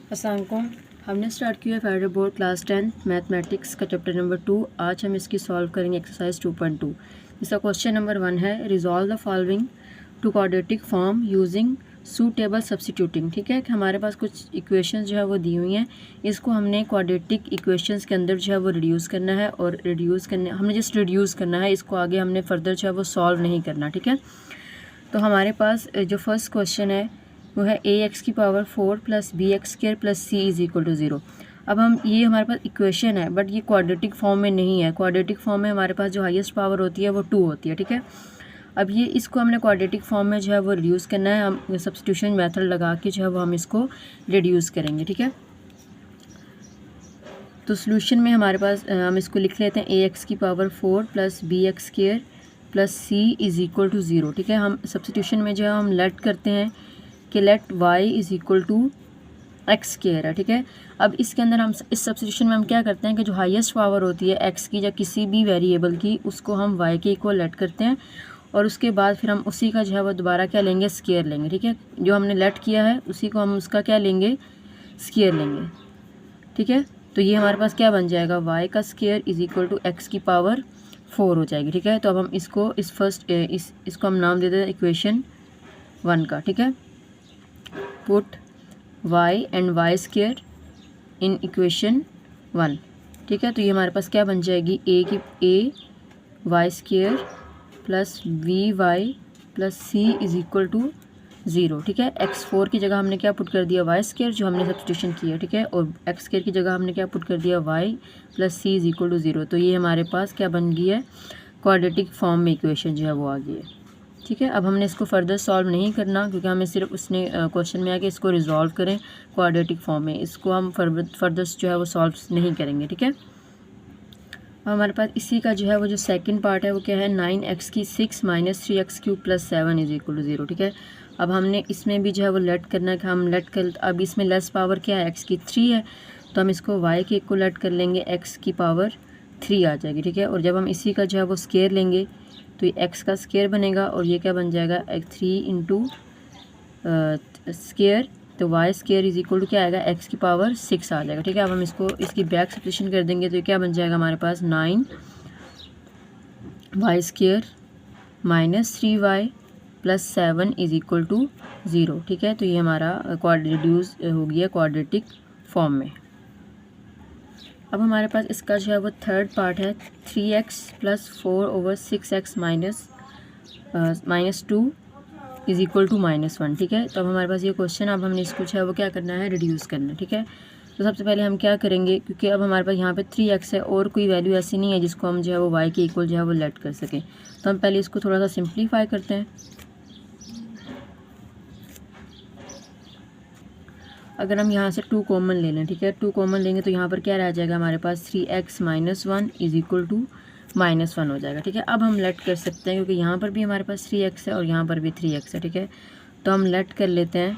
अस्सलाम वालेकुम। हमने स्टार्ट किया फेडरल बोर्ड क्लास 10 मैथमेटिक्स का चैप्टर नंबर 2। आज हम इसकी सॉल्व करेंगे एक्सरसाइज 2.2। इसका क्वेश्चन नंबर 1 है, resolve the following to quadratic form using suitable substituting. ठीक है कि हमारे पास कुछ इक्वेशंस जो है वो दी हुई हैं, इसको हमने क्वाड्रेटिक इक्वेशंस के अंदर जो है वो रिड्यूस करना है और हमने जस्ट रिड्यूस करना है, इसको आगे हमने फर्दर जो है वो सॉल्व नहीं करना। ठीक है, तो हमारे पास जो फर्स्ट क्वेश्चन है वो है ए एक्स की power 4 plus b x square plus c is equal to 0। अब हम ये हमारे पास इक्वेशन है बट ये क्वाड्रेटिक फॉर्म में नहीं है। क्वाड्रेटिक फॉर्म में हमारे पास जो हाईएस्ट पावर होती है वो 2 होती है। ठीक है, अब ये इसको हमने क्वाड्रेटिक फॉर्म में जो है वो रिड्यूस करना है। हम सब्स्टिट्यूशन मेथड लगा के जो है वो हम इसको रिड्यूस करेंगे। ठीक है, तो सोल्यूशन में हमारे पास हम इसको लिख लेते हैं ए एक्स की power 4 plus b x square plus c is equal to 0। ठीक है, हम सब्स्टिट्यूशन में जो है हम लेट करते हैं कि let y is equal to x square है। ठीक है, अब इसके अंदर हम इस सब्स्टिट्यूशन में हम क्या करते हैं कि जो हाईएस्ट पावर होती है एक्स की या किसी भी वेरिएबल की, उसको हम वाई के इक्वल लेट करते हैं और उसके बाद फिर हम उसी का जो है वो दोबारा क्या लेंगे, स्क्र लेंगे। ठीक है, जो हमने लेट किया है उसी को हम उसका क्या लेंगे, स्क्र लेंगे। ठीक है, तो ये हमारे पास क्या बन जाएगा, वाई का square is equal to x की पावर 4 हो जाएगी। ठीक है, तो अब हम इसको इसको हम नाम देते हैं इक्वेशन 1 का। ठीक है, put y and y square in equation 1। ठीक है, तो ये हमारे पास क्या बन जाएगी, a y square plus b y plus c is equal to 0। ठीक है, x4 की जगह हमने क्या पुट कर दिया, वाई स्क्र जो हमने सब्स्टिट्यूशन किया। ठीक है, और एक्स स्क्र की जगह हमने क्या पुट कर दिया, y plus c is equal to 0। तो ये हमारे पास क्या बन गई है, क्वाड्रेटिक फॉर्म में इक्वेशन जो है वो आ गई है। ठीक है, अब हमने इसको फर्दर सॉल्व नहीं करना क्योंकि हमें सिर्फ उसने क्वेश्चन में आके इसको रिजॉल्व करें क्वाड्रेटिक फॉर्म में, इसको हम फर्दर जो है वो सॉल्व नहीं करेंगे। ठीक है, अब हमारे पास इसी का जो है वो जो सेकंड पार्ट है वो क्या है, 9x की 6 minus 3x cube plus 7 is equal to 0। ठीक है, अब हमने इसमें भी जो है वो लेट करना है कि हम लेट कर, अब इसमें लेस पावर क्या है, x की 3 है, तो हम इसको y के इक्वल लेट कर लेंगे, x की पावर 3 आ जाएगी। ठीक है, और जब हम इसी का जो है वो स्क्वायर लेंगे तो ये x का स्क्वायर बनेगा और ये क्या बन जाएगा, 3 इंटू स्क्वायर, तो y square is equal to क्या आएगा, x की पावर 6 आ जाएगा। ठीक है, अब हम इसको इसकी बैक सब्स्टिट्यूशन कर देंगे तो ये क्या बन जाएगा हमारे पास, 9 y square minus 3 y plus 7 is equal to 0। ठीक है, तो ये हमारा रिड्यूस हो गया क्वाड्रेटिक फॉर्म में। अब हमारे पास इसका जो है वो थर्ड पार्ट है, 3x plus 4 over 6x minus 2 is equal to -1। ठीक है, तो अब हमारे पास ये क्वेश्चन, अब हमने इसको जो है वो क्या करना है, रिड्यूस करना है। ठीक है, तो सबसे पहले हम क्या करेंगे, क्योंकि अब हमारे पास यहाँ पे 3x है और कोई वैल्यू ऐसी नहीं है जिसको हम जो है वो y के इक्वल जो है वो लेट कर सकें, तो हम पहले इसको थोड़ा सा सिंप्लीफाई करते हैं। अगर हम यहाँ से 2 कॉमन ले लें, ठीक है, 2 कॉमन लेंगे तो यहाँ पर क्या रह जाएगा हमारे पास, 3x minus 1 is equal to -1 हो जाएगा। ठीक है, अब हम लेट कर सकते हैं क्योंकि यहाँ पर भी हमारे पास 3x है और यहाँ पर भी 3x है। ठीक है, तो हम लेट कर लेते हैं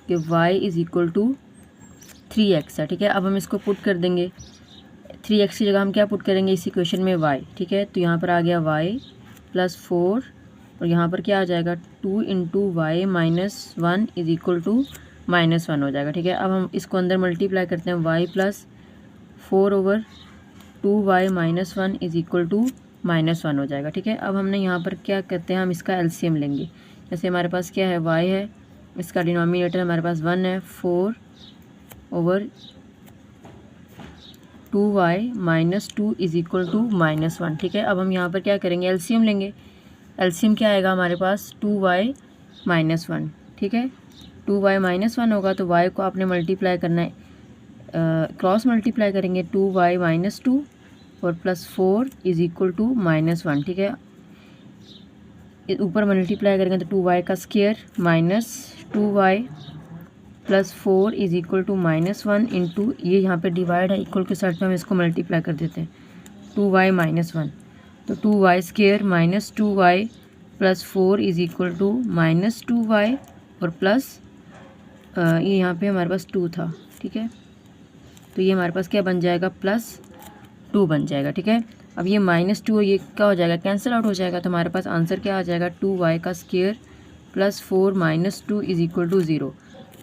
कि y is equal to 3x है। ठीक है, अब हम इसको पुट कर देंगे, 3x की जगह हम क्या पुट करेंगे इस इक्वेशन में, y। ठीक है, तो यहाँ पर आ गया y प्लस 4 और यहाँ पर क्या आ जाएगा, 2 into y minus 1 is equal to -1 हो जाएगा। ठीक है, अब हम इसको अंदर मल्टीप्लाई करते हैं, y plus 4 over 2y minus 1 is equal to -1 हो जाएगा। ठीक है, अब हमने यहाँ पर क्या करते हैं, हम इसका एलसीएम लेंगे। जैसे हमारे पास क्या है, y है, इसका डिनोमिनेटर हमारे पास 1 है, 4 over 2y minus 2 is equal to -1। ठीक है, अब हम यहाँ पर क्या करेंगे, एलसीएम लेंगे। एलसीएम क्या आएगा हमारे पास, 2y माइनस 1। ठीक है, 2y माइनस 1 होगा तो y को आपने मल्टीप्लाई करना है, क्रॉस मल्टीप्लाई करेंगे, 2y माइनस 2 और प्लस 4 इज़ इक्वल टू -1। ठीक है, ऊपर मल्टीप्लाई करेंगे तो 2y का square minus 2y plus 4 is equal to -1 into, ये यहाँ पे डिवाइड है, इक्वल के साथ में हम इसको मल्टीप्लाई कर देते हैं, 2y माइनस 1, तो 2y square minus 2y plus 4 is equal to -2y और प्लस ये यहाँ पे हमारे पास 2 था। ठीक है, तो ये हमारे पास क्या बन जाएगा, +2 बन जाएगा। ठीक है, अब ये -2 ये क्या हो जाएगा, कैंसिल आउट हो जाएगा, तो हमारे पास आंसर क्या आ जाएगा, 2y का square plus 4 minus 2 is equal to 0।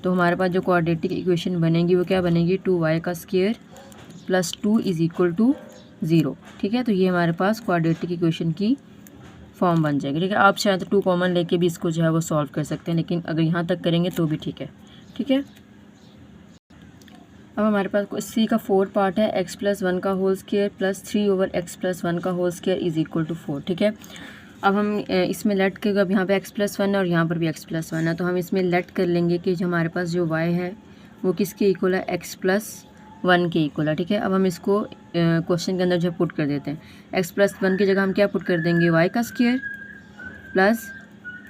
तो हमारे पास जो क्वाड्रेटिक इक्वेशन बनेगी वो क्या बनेगी, 2y का square plus 2 is equal to 0। ठीक है, तो ये हमारे पास क्वाड्रेटिक इक्वेशन की फॉर्म बन जाएगी। ठीक है, आप चाहे तो 2 कॉमन लेके भी इसको जो है वो सॉल्व कर सकते हैं, लेकिन अगर यहाँ तक करेंगे तो भी ठीक है। ठीक है, अब हमारे पास सी का 4 पार्ट है, x प्लस 1 का whole square plus 3 over x plus 1 का whole square is equal to 4। ठीक है, अब हम इसमें लेट के, अब यहाँ पे x प्लस 1 है और यहाँ पर भी x प्लस 1 है, तो हम इसमें लेट कर लेंगे कि जो हमारे पास जो y है वो किसके इक्वल है, x प्लस 1 के इक्वल है। ठीक है, अब हम इसको क्वेश्चन के अंदर जो पुट कर देते हैं, x प्लस 1 की जगह हम क्या पुट कर देंगे, y का स्क्वायर प्लस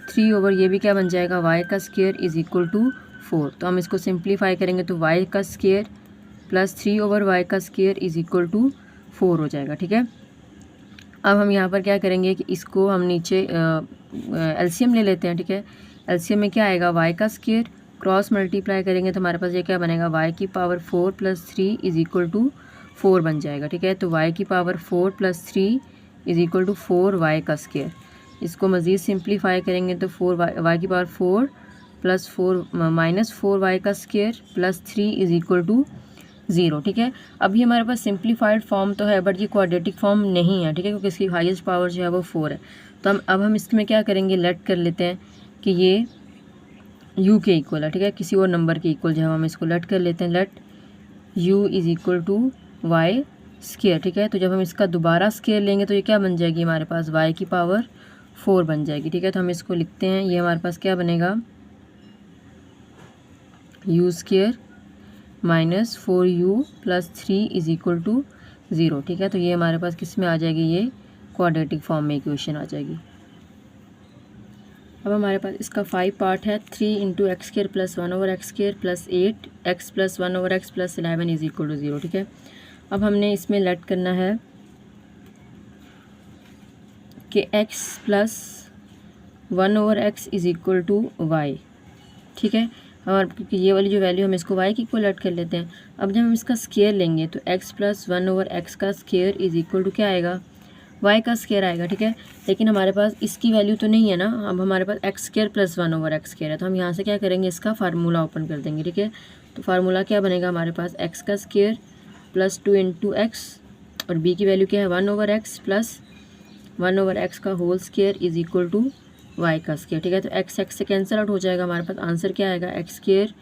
3 ओवर ये भी क्या बन जाएगा, y का स्क्वायर इज इक्वल टू 4। तो हम इसको सिंप्लीफाई करेंगे तो y का स्क्वायर प्लस 3 ओवर y का स्क्वायर इज इक्वल टू 4 हो जाएगा। ठीक है, अब हम यहाँ पर क्या करेंगे कि इसको हम नीचे एलसीएम ले लेते हैं। ठीक है, एलसीएम में क्या आएगा, y का स्क्वायर क्रॉस मल्टीप्लाई करेंगे तो हमारे पास ये क्या बनेगा, y की power 4 plus 3 is equal to 4 बन जाएगा। ठीक है, तो y की power 4 plus 3 is equal to 4y का स्क्वायर। इसको मज़ीद सिंप्लीफाई करेंगे तो 4y की पावर 4 प्लस 4 माइनस 4y का square plus 3 is equal to 0। ठीक है, अभी हमारे पास सिंप्लीफाइड फॉर्म तो है बट ये क्वाड्रेटिक फॉर्म नहीं है। ठीक है, क्योंकि इसकी हाईएस्ट पावर जो है वो 4 है। तो हम इसमें क्या करेंगे, लेट कर लेते हैं कि ये u के इक्वल है। ठीक है, किसी और नंबर के इक्वल जो है हम इसको लेट कर लेते हैं, let u is equal to y square. ठीक है, तो जब हम इसका दोबारा स्क्वायर लेंगे तो ये क्या बन जाएगी, हमारे पास y की पावर 4 बन जाएगी। ठीक है, तो हम इसको लिखते हैं, ये हमारे पास क्या बनेगा, u square minus 4u plus 3 is equal to 0। ठीक है, तो ये हमारे पास किस में आ जाएगी, ये क्वाड्रेटिक फॉर्म में इक्वेशन आ जाएगी। अब हमारे पास इसका 5 पार्ट है, 3 into x square plus 1 over x square plus 8 x plus 1 over x plus 11 is equal to 0। ठीक है, अब हमने इसमें लेट करना है कि x plus 1 over x is equal to y. ठीक है, और क्योंकि ये वाली जो वैल्यू हम इसको y की इक्वल ऐड कर लेते हैं। अब जब हम इसका स्क्वायर लेंगे तो x प्लस 1 ओवर एक्स का स्क्वायर इज इक्वल टू क्या आएगा, y का स्क्वायर आएगा। ठीक है, लेकिन हमारे पास इसकी वैल्यू तो नहीं है ना, अब हमारे पास x square plus 1 over x square है, तो हम यहाँ से क्या करेंगे, इसका फार्मूला ओपन कर देंगे। ठीक है, तो फार्मूला क्या बनेगा, हमारे पास x का स्क्वायर प्लस 2 इंटू एक्स और b की वैल्यू क्या है 1 over x plus 1 over x का whole square is equal to y का स्क्वायर। ठीक है, तो x से कैंसिल आउट हो जाएगा, हमारे पास आंसर क्या आएगा, x square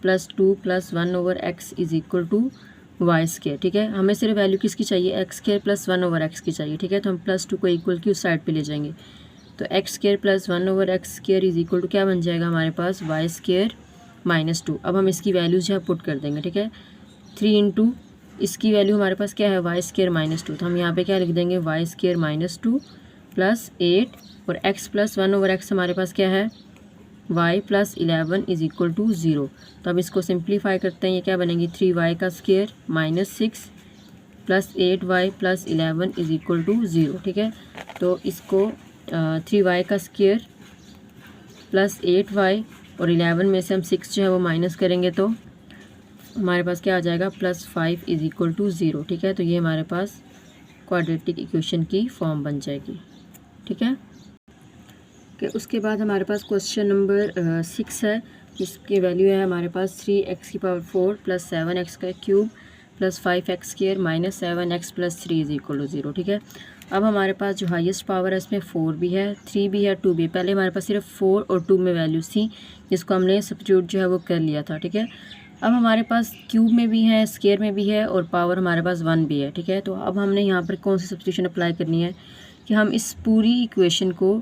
plus 2 plus 1 over x is equal to y square. ठीक है, हमें सिर्फ वैल्यू किसकी चाहिए, x square plus 1 over x की चाहिए। ठीक है, तो हम प्लस 2 को इक्वल की उस साइड पे ले जाएंगे, तो x square plus 1 over x square is equal to क्या बन जाएगा, हमारे पास वाई स्क्वायर माइनस 2। अब हम इसकी वैल्यूज जो है पुट कर देंगे। ठीक है, 3 इंटू इसकी वैल्यू हमारे पास क्या है, वाई स्क्वायर माइनस 2, तो हम यहाँ पे क्या लिख देंगे, वाई स्क्वायर माइनस 2 प्लस 8 और x प्लस 1 ओवर एक्स हमारे पास क्या है, y plus 11 is equal to 0। तो अब इसको सिंप्लीफाई करते हैं, ये क्या बनेगी, 3y का square minus 6 plus 8y plus 11 is equal to 0। ठीक है, तो इसको 3y का स्क्वायर प्लस 8y और 11 में से हम 6 जो है वो माइनस करेंगे तो हमारे पास क्या आ जाएगा, प्लस 5 इज इक्वल टू 0। ठीक है, तो ये हमारे पास क्वाड्रेटिक इक्वेशन की फॉर्म बन जाएगी। ठीक है, कि उसके बाद हमारे पास क्वेश्चन नंबर 6 है, जिसकी वैल्यू है हमारे पास 3x की पावर 4 प्लस 7x का cube plus 5x square minus 7x plus 3 is equal to 0। ठीक है, अब हमारे पास जो हाईएस्ट पावर है इसमें 4 भी है, 3 भी है, 2 भी है। पहले हमारे पास सिर्फ 4 और 2 में वैल्यूज थी, जिसको हमने सब्स्टिट्यूट जो है वो कर लिया था। ठीक है, अब हमारे पास क्यूब में भी है, स्क्वायर में भी है और पावर हमारे पास 1 भी है। ठीक है, तो अब हमने यहाँ पर कौन सी सब्स्टिट्यूशन अप्लाई करनी है कि हम इस पूरी इक्वेशन को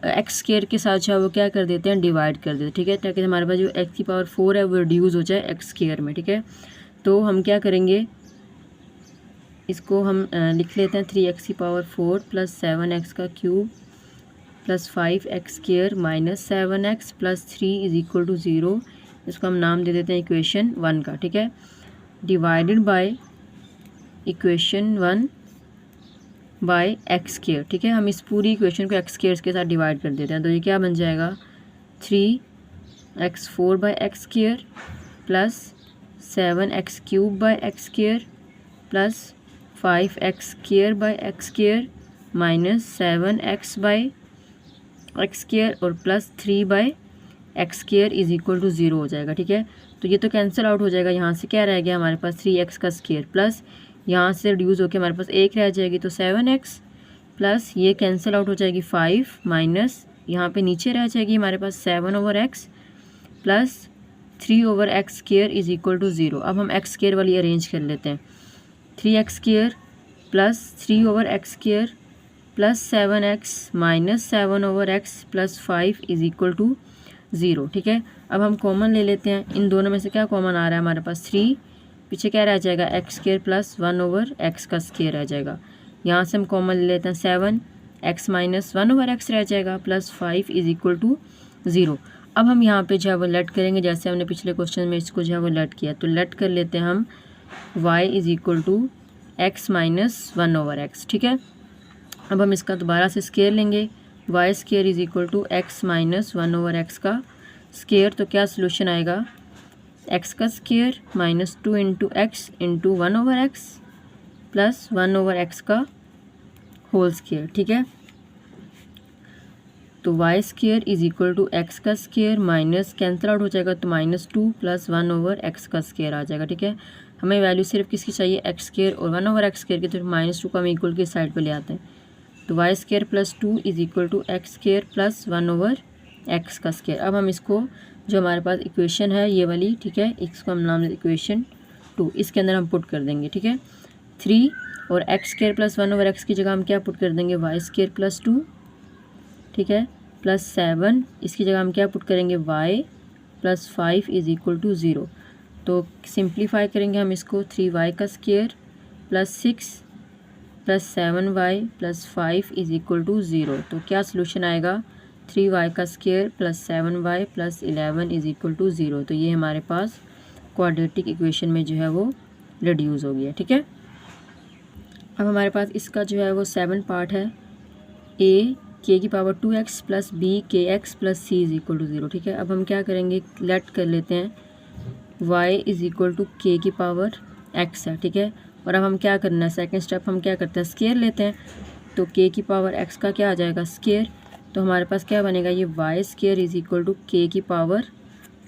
एक्स स्क्वायर के साथ जो है वो क्या कर देते हैं, डिवाइड कर देते हैं। ठीक है, ताकि हमारे पास जो एक्स की पावर 4 है वो रिड्यूस हो जाए एक्स स्क्वायर में। ठीक है, तो हम क्या करेंगे, इसको हम लिख लेते हैं 3x की पावर 4 प्लस 7x का cube plus 5x square minus 7x plus 3 is equal to 0। इसको हम नाम दे देते हैं इक्वेशन 1 का। ठीक है, divided by equation 1 by x square. ठीक है, हम इस पूरी इक्वेशन को एक्स स्क्वायर के साथ डिवाइड कर देते हैं, तो ये क्या बन जाएगा, 3x4 by x square plus 7x cube by x square plus 5x square by x square minus 7x by x square और plus 3 by x square is equal to 0 हो जाएगा। ठीक है, तो ये तो कैंसिल आउट हो जाएगा। यहाँ से क्या रह गया हमारे पास 3x का स्केयर प्लस यहाँ से रिड्यूस होकर हमारे पास 1 रह जाएगी, तो 7x प्लस ये कैंसिल आउट हो जाएगी 5 माइनस यहाँ पे नीचे रह जाएगी हमारे पास 7/x plus 3/x square is equal to 0। अब हम x स्केयर वाली अरेंज कर लेते हैं। 3x square plus 3/x square plus 7x minus 7/x plus 5 is equal to 0। ठीक है, अब हम कॉमन ले लेते हैं। इन दोनों में से क्या कॉमन आ रहा है हमारे पास 3, पीछे क्या रह जाएगा x स्केयर प्लस 1/x का स्केयर रह जाएगा। यहाँ से हम कॉमन ले लेते हैं 7x माइनस 1/x रह जाएगा प्लस 5 इज इक्वल टू 0। अब हम यहाँ पे जो है वो लेट करेंगे, जैसे हमने पिछले क्वेश्चन में इसको जो है वो लेट किया, तो लेट कर लेते हैं हम y is equal to x minus 1/x। ठीक है, अब हम इसका दोबारा से स्केयर लेंगे, y square is equal to x minus 1/x का स्केयर। तो क्या सोल्यूशन आएगा, x का square minus 2 into x into 1/x plus 1/x का होल स्केयर। ठीक है, तो y square is equal to x का स्केयर माइनस कैंसिल आउट हो जाएगा, तो -2 प्लस 1/x का स्केयर आ जाएगा। ठीक है, हमें वैल्यू सिर्फ किसकी चाहिए, x स्केयर और 1/x स्केयर की, तो -2 को हम इक्वल की साइड पे ले आते हैं, तो y square plus 2 is equal to x square plus 1/x का स्केयर। अब हम इसको जो हमारे पास इक्वेशन है ये वाली, ठीक है, इसको हम नाम देते इक्वेशन 2, इसके अंदर हम पुट कर देंगे। ठीक है, 3 और x स्केयर प्लस 1/x की जगह हम क्या पुट कर देंगे, y स्केयर प्लस 2। ठीक है, प्लस 7 इसकी जगह हम क्या पुट करेंगे, y plus 5 is equal to 0। तो सिंप्लीफाई करेंगे हम इसको, 3y का square plus 6 plus 7y plus 5 is equal to 0। तो क्या सोल्यूशन आएगा, 3y का square plus 7y plus 11 is equal to 0। तो ये हमारे पास क्वाड्रेटिक इक्वेशन में जो है वो रिड्यूस हो गया। ठीक है, अब हमारे पास इसका जो है वो 7 पार्ट है, a k की power 2x plus b kx plus c is equal to 0। ठीक है, अब हम क्या करेंगे, लेट कर लेते हैं y is equal to k की पावर x है। ठीक है, और अब हम क्या करना है, सेकंड स्टेप हम क्या करते हैं, स्केयर लेते हैं, तो k की पावर x का क्या आ जाएगा, स्केयर। तो हमारे पास क्या बनेगा, ये y square is equal to k की पावर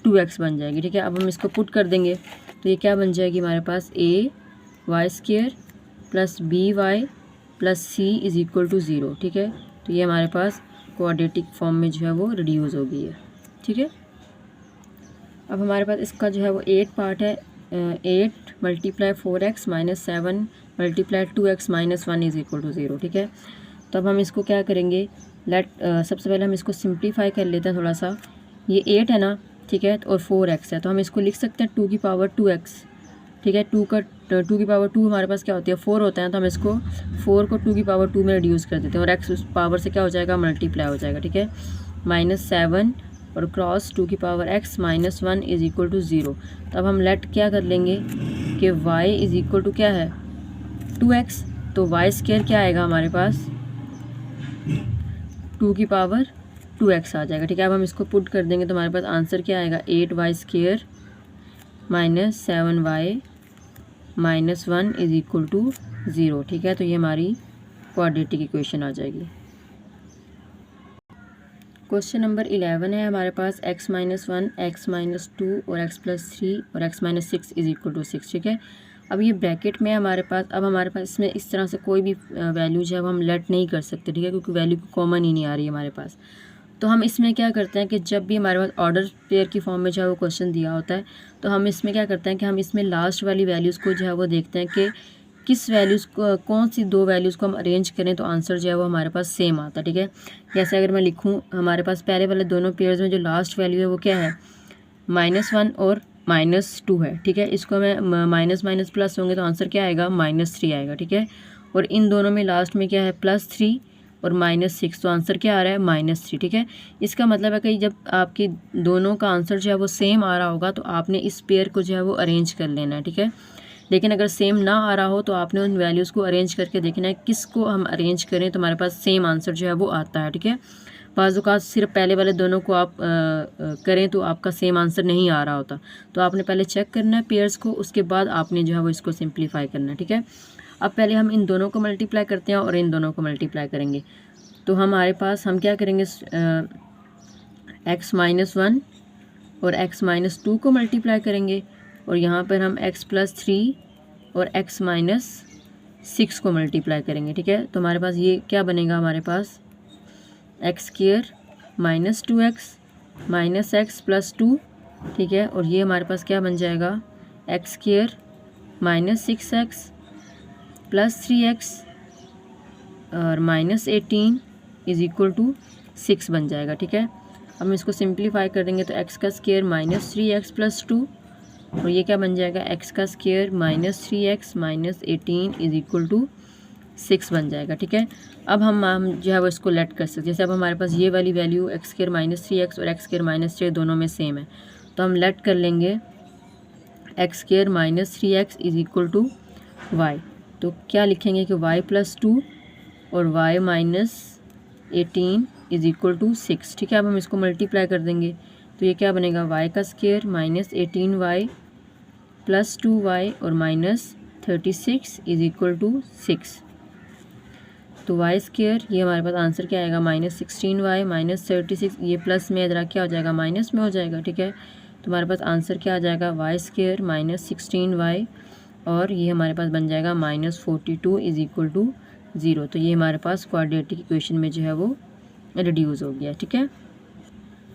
2x बन जाएगी। ठीक है, अब हम इसको पुट कर देंगे, तो ये क्या बन जाएगी हमारे पास, a y square plus b y plus c is equal to 0। ठीक है, तो ये हमारे पास क्वाड्रेटिक फॉर्म में जो है वो रिड्यूस हो गई है। ठीक है, अब हमारे पास इसका जो है वो 8 पार्ट है, 8 multiply 4x minus 7 multiply 2x minus 1 is equal to 0। ठीक है, तो अब हम इसको क्या करेंगे, सबसे पहले हम इसको सिंप्लीफाई कर लेते हैं थोड़ा सा। ये 8 है ना, ठीक है, और 4x है, तो हम इसको लिख सकते हैं 2 की पावर 2x। ठीक है, 2 की पावर 2 हमारे पास क्या होती है, 4 होता है, तो हम इसको 4 को 2 की पावर 2 में रिड्यूस कर देते हैं, और x उस पावर से क्या हो जाएगा, मल्टीप्लाई हो जाएगा। ठीक है, -7 और क्रॉस 2 की power x minus 1 is equal to 0। तो अब हम लेट क्या कर लेंगे कि y इज इक्वल टू क्या है, 2x, तो y स्केयर क्या आएगा हमारे पास, 2 की पावर 2x आ जाएगा। ठीक है, अब हम इसको पुट कर देंगे, तो हमारे पास आंसर क्या आएगा, 8y square minus 7y minus 1 is equal to 0। ठीक है, तो ये हमारी क्वाड्रेटिक इक्वेशन आ जाएगी। क्वेश्चन नंबर 11 है हमारे पास, x माइनस 1 x माइनस 2 और x प्लस 3 और x minus 6 is equal to 6। ठीक है, अब ये ब्रैकेट में हमारे पास, अब हमारे पास इसमें इस तरह से कोई भी वैल्यू जो है वो हम लेट नहीं कर सकते। ठीक है, क्योंकि वैल्यू कॉमन ही नहीं आ रही है हमारे पास। तो हम इसमें क्या करते हैं कि जब भी हमारे पास ऑर्डर पेयर की फॉर्म में जो है वो क्वेश्चन दिया होता है, तो हम इसमें क्या करते हैं कि हम इसमें लास्ट वाली वैल्यूज़ को जो है वो देखते हैं कि किस वैल्यूज़ को, कौन सी 2 वैल्यूज़ को हम अरेंज करें तो आंसर जो है वो हमारे पास सेम आता है। ठीक है, जैसे अगर मैं लिखूँ, हमारे पास पहले वाले दोनों पेयर्स में जो लास्ट वैल्यू है वो क्या है, -1 और -2 है। ठीक है, इसको मैं माइनस माइनस प्लस होंगे तो आंसर क्या आएगा, -3 आएगा। ठीक है, और इन दोनों में लास्ट में क्या है, +3 और -6, तो आंसर क्या आ रहा है, -3। ठीक है, इसका मतलब है कि जब आपकी दोनों का आंसर जो है वो सेम आ रहा होगा तो आपने इस पेयर को जो है वो अरेंज कर लेना है। ठीक है, लेकिन अगर सेम ना आ रहा हो तो आपने उन वैल्यूज़ को अरेंज करके देखना है किसको हम अरेंज करें तो हमारे पास सेम आंसर जो है वो आता है। ठीक है, बाज़ औक़ात सिर्फ पहले वाले दोनों को आप करें तो आपका सेम आंसर नहीं आ रहा होता, तो आपने पहले चेक करना है पेयर्स को, उसके बाद आपने जो है वो इसको सिंप्लीफाई करना है। ठीक है, अब पहले हम इन दोनों को मल्टीप्लाई करते हैं और इन दोनों को मल्टीप्लाई करेंगे, तो हमारे पास हम क्या करेंगे, x माइनस 1 और x माइनस 2 को मल्टीप्लाई करेंगे और यहाँ पर हम x प्लस 3 और x माइनस 6 को मल्टीप्लाई करेंगे, ठीक है। तो हमारे पास ये क्या बनेगा, हमारे पास x square minus 2x minus x plus 2, ठीक है। और ये हमारे पास क्या बन जाएगा, x square minus 6x plus 3x और माइनस 18 इज इक्वल टू 6 बन जाएगा, ठीक है। अब हम इसको सिंप्लीफाई कर देंगे तो x का स्क्वायर माइनस 3x प्लस 2 और ये क्या बन जाएगा, x का square minus 3x minus 18 is equal to 6 बन जाएगा, ठीक है। अब हम जो है वो इसको लेट कर सकते हैं। जैसे अब हमारे पास ये वाली value x square minus 3x और एक्स स्क्वायर माइनस 3 दोनों में सेम है, तो हम लेट कर लेंगे x square minus 3x is equal to y. तो क्या लिखेंगे कि y प्लस 2 और y minus 18 is equal to 6, ठीक है। अब हम इसको मल्टीप्लाई कर देंगे तो ये क्या बनेगा, y का square minus 18y plus 2y और माइनस 36 इज इक्वल टू 6। तो वाई स्क्वायर ये हमारे पास आंसर क्या आएगा, माइनस 16y माइनस 36, ये प्लस में इधर क्या हो जाएगा, माइनस में हो जाएगा, ठीक है। तो हमारे पास आंसर क्या आ जाएगा, वाई स्क्वायर माइनस 16y और ये हमारे पास बन जाएगा माइनस 42 इज इक्वल टू 0। तो ये हमारे पास क्वाड्रेटिक इक्वेशन में जो है वो रिड्यूस हो गया, ठीक है।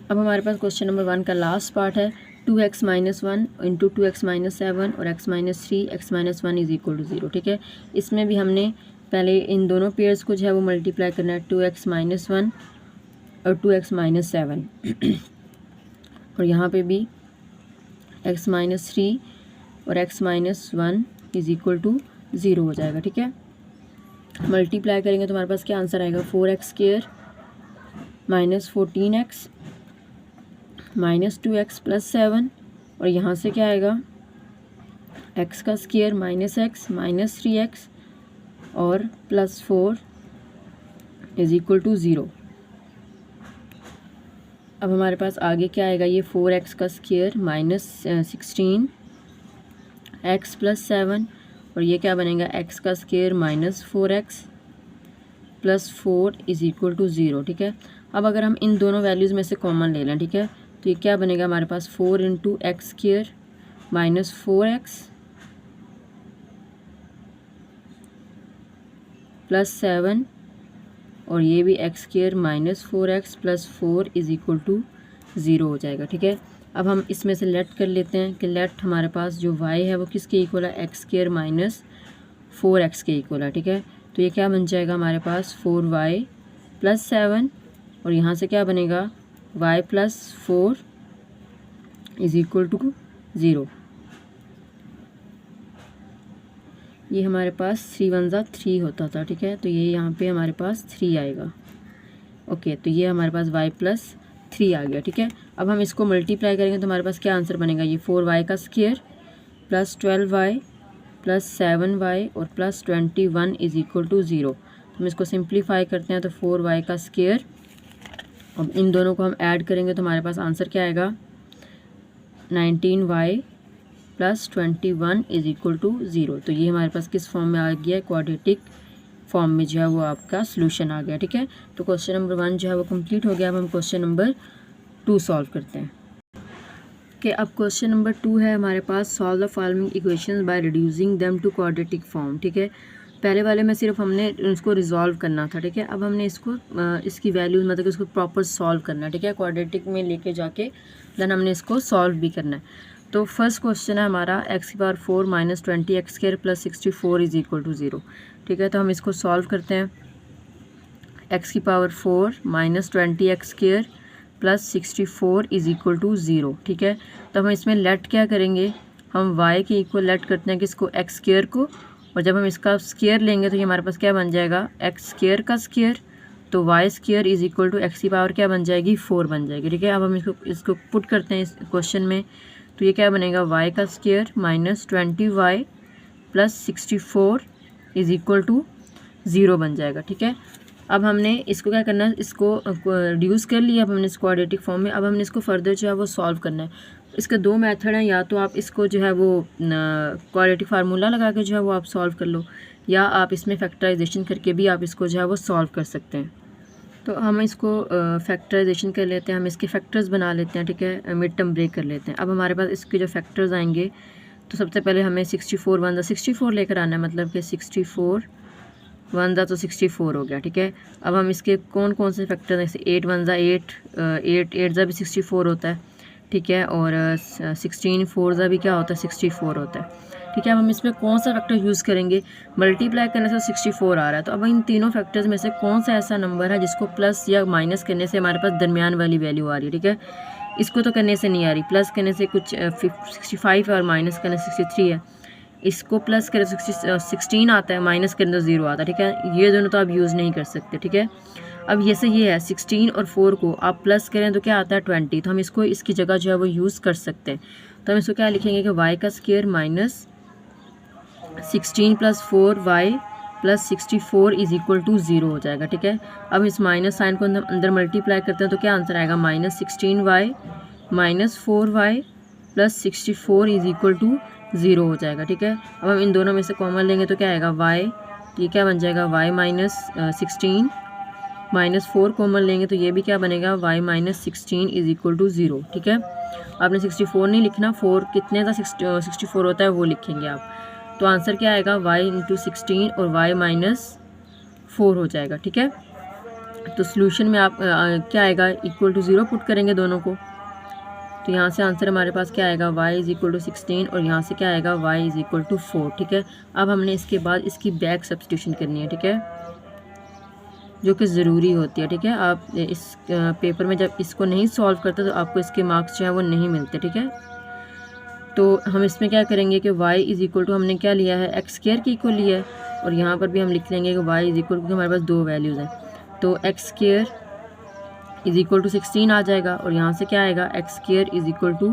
अब हमारे पास क्वेश्चन नंबर 1 का लास्ट पार्ट है, 2x minus 1 into 2x minus 7 और x minus 3 x minus 1 is equal to 0, ठीक है। इसमें भी हमने पहले इन दोनों पेयर्स को जो है वो मल्टीप्लाई करना है, 2x माइनस 1 और 2x माइनस 7 और यहाँ पे भी x माइनस 3 और x minus 1 is equal to 0 हो जाएगा, ठीक है। मल्टीप्लाई करेंगे तो हमारे पास क्या आंसर आएगा, 4x square minus 14x minus 2x plus 7 और यहाँ से क्या आएगा, x का square minus x minus 3x और प्लस 4 इज इक्वल टू 0। अब हमारे पास आगे क्या आएगा, ये 4x का स्क्वायर माइनस 16 x प्लस 7 और ये क्या बनेगा, x का square minus 4x plus 4 is equal to 0, ठीक है। अब अगर हम इन दोनों वैल्यूज़ में से कॉमन ले लें, ठीक है, तो ये क्या बनेगा हमारे पास, 4 into x square minus 4x plus 7 और ये भी x square minus 4x plus 4 is equal to 0 हो जाएगा, ठीक है। अब हम इसमें से लेट कर लेते हैं कि लेट हमारे पास जो y है वो किसके इक्वल है, एक्स स्क्वायर माइनस 4x के इक्वल है, ठीक है। तो ये क्या बन जाएगा हमारे पास, 4y प्लस 7 और यहाँ से क्या बनेगा, y plus 4 is equal to 0। ये हमारे पास 3 1 ज़ा 3 होता था, ठीक है। तो ये यहाँ पे हमारे पास 3 आएगा, ओके। तो ये हमारे पास y प्लस 3 आ गया, ठीक है। अब हम इसको मल्टीप्लाई करेंगे तो हमारे पास क्या आंसर बनेगा, ये 4y का square plus 12y plus 7y और प्लस 21 इज इक्वल टू 0। हम इसको सिंप्लीफाई करते हैं तो 4y का स्क्वायर, अब इन दोनों को हम ऐड करेंगे तो हमारे पास आंसर क्या आएगा, 19y plus 21 is equal to 0। तो ये हमारे पास किस फॉर्म में आ गया, क्वाड्रेटिक फॉर्म में जो है वो आपका सॉल्यूशन आ गया, ठीक है। तो क्वेश्चन नंबर 1 जो है वो कंप्लीट हो गया। अब हम क्वेश्चन नंबर 2 सॉल्व करते हैं कि अब क्वेश्चन नंबर 2 है हमारे पास, solve the following equations by reducing them to quadratic form, ठीक है। पहले वाले में सिर्फ हमने उसको रिजॉल्व करना था, ठीक है। अब हमने इसको इसकी वैल्यूज मतलब इसको प्रॉपर सॉल्व करना है, ठीक है। क्वाड्रेटिक में लेके जाके देन हमने इसको सॉल्व भी करना है। तो फर्स्ट क्वेश्चन है हमारा, एक्स की power 4 minus 20 x square plus 64 is equal to 0, ठीक है। तो हम इसको सॉल्व करते हैं, एक्स की power 4 minus 20 x square plus 64 is equal to 0, ठीक है। तो हम इसमें लेट क्या करेंगे, हम y के इक्वल लेट करते हैं किसको, एक्स स्क्वायर को, और जब हम इसका स्क्वायर लेंगे तो ये हमारे पास क्या बन जाएगा, एक्स स्क्वायर का स्क्वायर, तो y square is equal to x की पावर क्या बन जाएगी, 4 बन जाएगी, ठीक है। अब हम इसको पुट करते हैं इस क्वेश्चन में, तो ये क्या बनेगा, y का square minus 20y plus 64 is equal to 0 बन जाएगा, ठीक है। अब हमने इसको क्या करना है, इसको रिड्यूस कर लिया, अब हमने इस क्वाड्रेटिक फॉर्म में, अब हमने इसको फर्दर जो है वो सॉल्व करना है। इसके दो मेथड हैं, या तो आप इसको जो है वो क्वाड्रेटिक फार्मूला लगा के जो है वो आप सॉल्व कर लो, या आप इसमें फैक्टराइजेशन करके भी आप इसको जो है वो सॉल्व कर सकते हैं। तो हम इसको फैक्टराइजेशन कर लेते हैं, हम इसके फैक्टर्स बना लेते हैं, ठीक है, मिड टर्म ब्रेक कर लेते हैं। अब हमारे पास इसके जो फैक्टर्स आएंगे, तो सबसे पहले हमें 64 वन ज़ा 64 लेकर आना है, मतलब कि 64 वन ज़ा तो 64 हो गया, ठीक है। अब हम इसके कौन कौन से फैक्टर हैं, जैसे 8 वन ज़ा 8 8 ज़ा भी 64 होता है, ठीक है, और 16 4 ज़ा भी क्या होता है 64 होता है, ठीक है। अब हम इसमें कौन सा फैक्टर यूज़ करेंगे, मल्टीप्लाई करने से 64 आ रहा है, तो अब इन तीनों फैक्टर्स में से कौन सा ऐसा नंबर है जिसको प्लस या माइनस करने से हमारे पास दरमियान वाली वैल्यू आ रही है, ठीक है। इसको तो करने से नहीं आ रही, प्लस करने से कुछ 65 है और माइनस करने से 63 है, इसको प्लस करें तो 16 आता है, माइनस करें तो 0 आता है, ठीक है। ये दोनों तो आप यूज़ नहीं कर सकते, ठीक है। अब ये से ये है 16 और 4 को आप प्लस करें तो क्या आता है 20, तो हम इसको इसकी जगह जो है वो यूज़ कर सकते हैं। तो हम इसको क्या लिखेंगे कि y का square minus 16 plus 4y plus 64 is equal to 0 हो जाएगा, ठीक है। अब इस माइनस साइन को अंदर मल्टीप्लाई करते हैं तो क्या आंसर आएगा, minus 16y minus 4y plus 64 is equal to 0 हो जाएगा, ठीक है। अब हम इन दोनों में से कॉमन लेंगे तो क्या आएगा y, ये क्या बन जाएगा y माइनस 16 माइनस 4 कॉमन लेंगे तो ये भी क्या बनेगा y minus 16 is equal to 0, ठीक है। आपने 64 नहीं लिखना, 4 कितने का 64 होता है वो लिखेंगे आप। तो आंसर क्या आएगा y इंटू 16 और y माइनस 4 हो जाएगा, ठीक है। तो सोल्यूशन में आप क्या आएगा, इक्वल टू 0 पुट करेंगे दोनों को, तो यहाँ से आंसर हमारे पास क्या आएगा y इज़ इक्वल टू 16 और यहाँ से क्या आएगा y इज़ इक्वल टू 4, ठीक है। अब हमने इसके बाद इसकी बैक सब्स्टिट्यूशन करनी है, ठीक है, जो कि ज़रूरी होती है, ठीक है। आप इस पेपर में जब इसको नहीं सॉल्व करते तो आपको इसके मार्क्स जो है वो नहीं मिलते, ठीक है। तो हम इसमें क्या करेंगे कि y इज़ इक्वल टू हमने क्या लिया है, एक्स स्क्वायर के इक्वल लिया है, और यहाँ पर भी हम लिख लेंगे कि y इज़ इक्वल टू, हमारे पास दो वैल्यूज़ हैं, तो x square is equal to 16 आ जाएगा, और यहाँ से क्या आएगा x square is equal to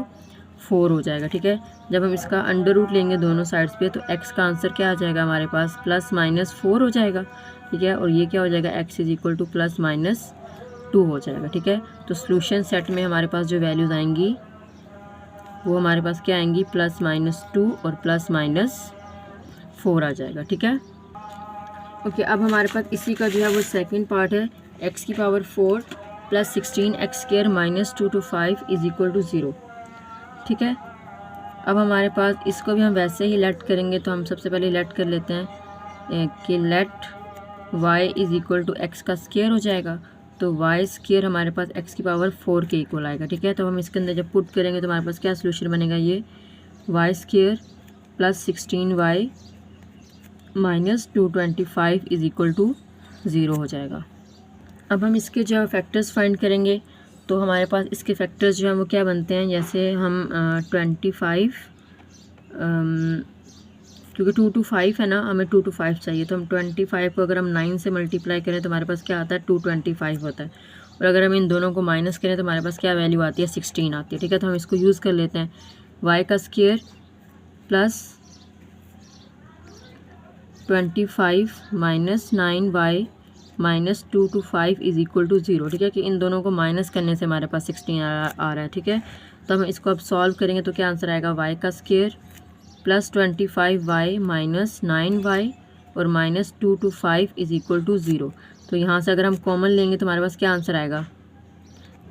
4 हो जाएगा, ठीक है। जब हम इसका अंडर रूट लेंगे दोनों साइड्स पे तो x का आंसर क्या आ जाएगा हमारे पास, प्लस माइनस 4 हो जाएगा, ठीक है, और ये क्या हो जाएगा x is equal two plus minus 2 हो जाएगा, ठीक है। तो सोल्यूशन सेट में हमारे पास जो वैल्यूज़ आएंगी वो हमारे पास क्या आएंगी, प्लस माइनस 2 और प्लस माइनस 4 आ जाएगा, ठीक है। ओके, अब हमारे पास इसी का जो है वो सेकंड पार्ट है, x की power 4 plus 16 x square minus 2 to 5 is equal to 0, ठीक है। अब हमारे पास इसको भी हम वैसे ही लेट करेंगे, तो हम सबसे पहले लेट कर लेते हैं कि let y is equal to x का स्क्वायर हो जाएगा, तो y स्क्वायर हमारे पास x की पावर 4 के इक्वल आएगा, ठीक है। तो हम इसके अंदर जब पुट करेंगे तो हमारे पास क्या सोल्यूशन बनेगा, ये y square plus 16y minus 225 is equal to 0 हो जाएगा। अब हम इसके जो फैक्टर्स फाइंड करेंगे, तो हमारे पास इसके फैक्टर्स जो हैं वो क्या बनते हैं, जैसे हम 25 क्योंकि 2 to 5 है ना, हमें 2 to 5 चाहिए, तो हम 25 को अगर हम 9 से मल्टीप्लाई करें तो हमारे पास क्या आता है 225 होता है, और अगर हम इन दोनों को माइनस करें तो हमारे पास क्या वैल्यू आती है 16 आती है, ठीक है। तो हम इसको यूज़ कर लेते हैं, y का square plus 25 minus 9y minus 2 to 5 is equal to 0, ठीक है, कि इन दोनों को माइनस करने से हमारे पास 16 आ रहा है, ठीक है। तो हम इसको अब सॉल्व करेंगे तो क्या आंसर आएगा, y का square plus 25y minus 9y और minus 2 to 5 is equal to 0। तो यहाँ से अगर हम कॉमन लेंगे तो हमारे पास क्या आंसर आएगा,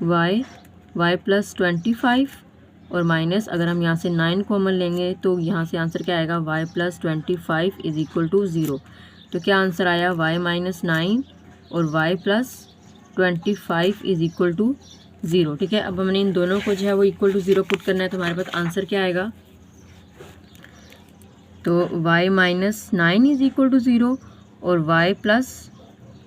y प्लस 25 और माइनस अगर हम यहाँ से 9 कॉमन लेंगे तो यहाँ से आंसर क्या आएगा, y plus 25 is equal to 0। तो क्या आंसर आया, y माइनस 9 और y plus 25 is equal to 0, ठीक है। अब हमने इन दोनों को जो है वो इक्वल टू 0 पुट करना है, तो हमारे पास आंसर क्या आएगा, तो y minus 9 is equal to 0 और y plus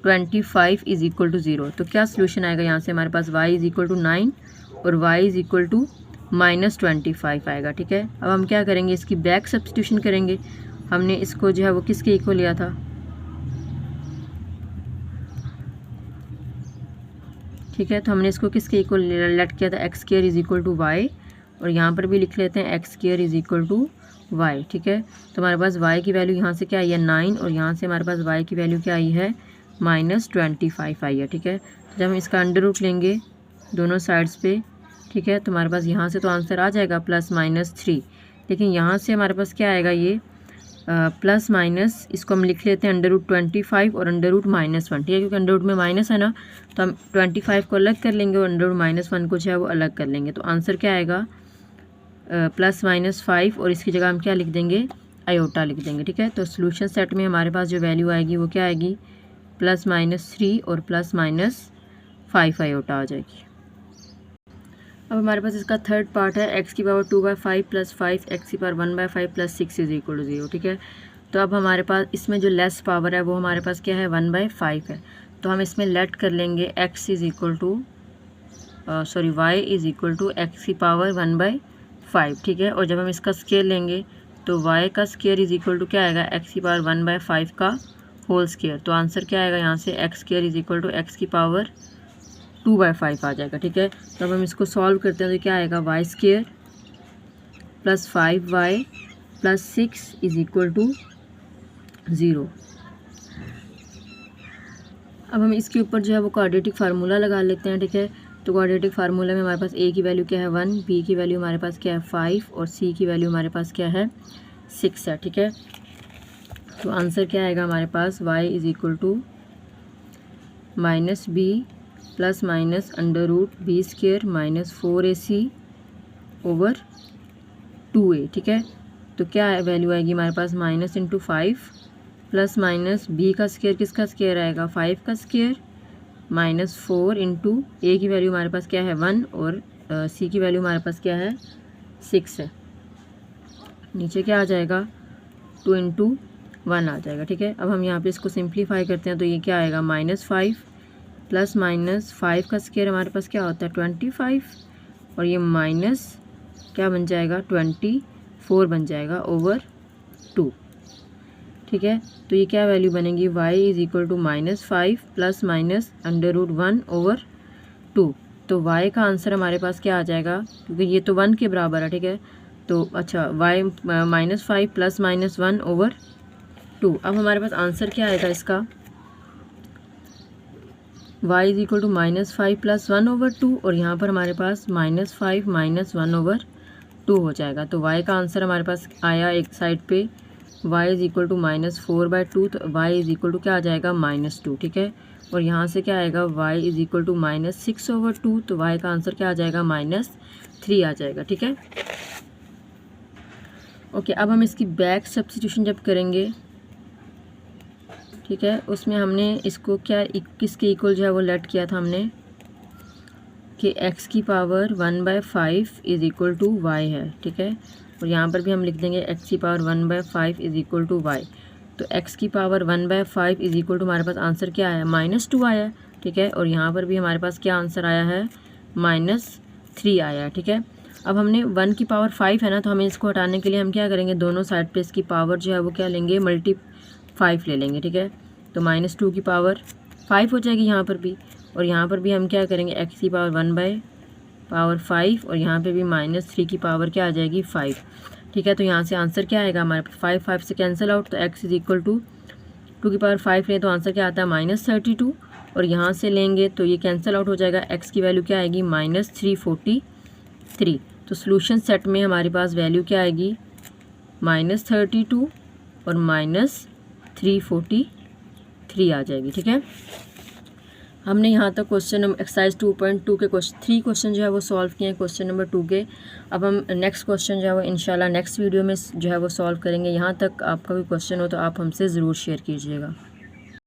25 is equal to 0। तो क्या सोल्यूशन आएगा, यहाँ से हमारे पास y इज़ इक्वल टू 9 और y is equal to minus 25 आएगा, ठीक है। अब हम क्या करेंगे, इसकी बैक सब्स्टिट्यूशन करेंगे। हमने इसको जो है वो किसके इक्वल लिया था, ठीक है, तो हमने इसको किसके इक्वल लेट किया था, x square is equal to y, और यहाँ पर भी लिख लेते हैं x square is equal to y, ठीक है। तो हमारे पास y की वैल्यू यहाँ से क्या आई है 9 और यहाँ से हमारे पास y की वैल्यू क्या आई है माइनस 25 आई है, ठीक है। तो जब हम इसका अंडर रूट लेंगे दोनों साइड्स पे, ठीक है, तो हमारे पास यहाँ से तो आंसर आ जाएगा प्लस माइनस 3, लेकिन यहाँ से हमारे पास क्या आएगा, ये प्लस माइनस इसको हम लिख लेते हैं √25 और √-1, ठीक है, क्योंकि अंडर रूट में माइनस है ना, तो हम 25 को अलग कर लेंगे और √-1 को जो है वो अलग कर लेंगे। तो आंसर क्या आएगा +-5 और इसकी जगह हम क्या लिख देंगे, आयोटा लिख देंगे, ठीक है। तो सोल्यूशन सेट में हमारे पास जो वैल्यू आएगी वो क्या आएगी, +-3 और +-5 आयोटा आ जाएगी। अब हमारे पास इसका थर्ड पार्ट है x⁵ + 5 x⁵1/5 + 6 = 0, ठीक है। तो अब हमारे पास इसमें जो लेस पावर है वो हमारे पास क्या है, 1/5 है। तो हम इसमें लेट कर लेंगे y = x⁵1/5, ठीक है। और जब हम इसका स्केयर लेंगे तो y का स्केयर क्या आएगा, x⁵1/5 का होल स्केयर। तो आंसर क्या आएगा यहाँ से, x² = x⁵2/5 आ जाएगा, ठीक है। तो अब हम इसको सॉल्व करते हैं तो क्या आएगा, y² + 5y + 6 = 0। अब हम इसके ऊपर जो है वो क्वाड्रेटिक फार्मूला लगा लेते हैं, ठीक है। तो क्वाड्रेटिक फार्मूला में हमारे पास a की वैल्यू क्या है 1, b की वैल्यू हमारे पास क्या है 5 और c की वैल्यू हमारे पास क्या है 6 है, ठीक है। तो आंसर क्या आएगा हमारे पास, y = -b ±√b² - 4ac/2a, ठीक है। तो क्या वैल्यू आएगी हमारे पास, -5 ± b का स्केयर किसका स्केयर आएगा, 5 का स्केयर -4 इंटू a की वैल्यू हमारे पास क्या है 1 और c की वैल्यू हमारे पास क्या है 6 है। नीचे क्या आ जाएगा, 2 × 1 आ जाएगा, ठीक है। अब हम यहाँ पे इसको सिंप्लीफाई करते हैं तो ये क्या आएगा, -5 ± 5 का स्केयर हमारे पास क्या होता है 25 और ये माइनस क्या बन जाएगा 24 बन जाएगा /2, ठीक है। तो ये क्या वैल्यू बनेगी, y = -5 ± √1/2। तो y का आंसर हमारे पास क्या आ जाएगा, क्योंकि ये तो 1 के बराबर है, ठीक है। तो अच्छा y -5 ± 1/2। अब हमारे पास आंसर क्या आएगा इसका, y = -5 + 1/2 और यहाँ पर हमारे पास -5 - 1/2 हो जाएगा। तो y का आंसर हमारे पास आया एक साइड पे y = -4/2, तो y = क्या आ जाएगा -2, ठीक है। और यहाँ से क्या आएगा y = -6/2, तो y का आंसर क्या आ जाएगा -3 आ जाएगा, ठीक है। ओके, अब हम इसकी बैक सब्स्टिट्यूशन जब करेंगे, ठीक है, उसमें हमने इसको क्या किसके इक्वल जो है वो लेट किया था हमने कि x⁵1/5 = y है, ठीक है। और यहाँ पर भी हम लिख देंगे x⁵1/5 = y। तो x⁵1/5 = हमारे पास आंसर क्या आया, -2 आया, ठीक है। और यहाँ पर भी हमारे पास क्या आंसर आया है, -3 आया, ठीक है। अब हमने 1 की पावर 5 है ना, तो हमें इसको हटाने के लिए हम क्या करेंगे, दोनों साइड पे इसकी पावर जो है वो क्या लेंगे, ×5 ले लेंगे, ठीक है। तो -2 की पावर 5 हो जाएगी यहाँ पर भी, और यहाँ पर भी हम क्या करेंगे x⁵1/5 और यहाँ पे भी -3 की पावर क्या आ जाएगी 5, ठीक है। तो यहाँ से आंसर क्या आएगा हमारे 5 से कैंसिल आउट, तो x = 2 की पावर 5 लें तो आंसर क्या आता है -32 और यहाँ से लेंगे तो ये कैंसिल आउट हो जाएगा, x की वैल्यू क्या आएगी -343। तो सोल्यूशन सेट में हमारे पास वैल्यू क्या आएगी, -32 और -343 आ जाएगी, ठीक है। हमने यहाँ तक क्वेश्चन एक्सरसाइज 2.2 के 3 क्वेश्चन जो है वो सॉल्व किए हैं क्वेश्चन नंबर 2 के। अब हम नेक्स्ट क्वेश्चन जो है वो इंशाल्लाह नेक्स्ट वीडियो में जो है वो सॉल्व करेंगे। यहाँ तक आपका कोई क्वेश्चन हो तो आप हमसे ज़रूर शेयर कीजिएगा।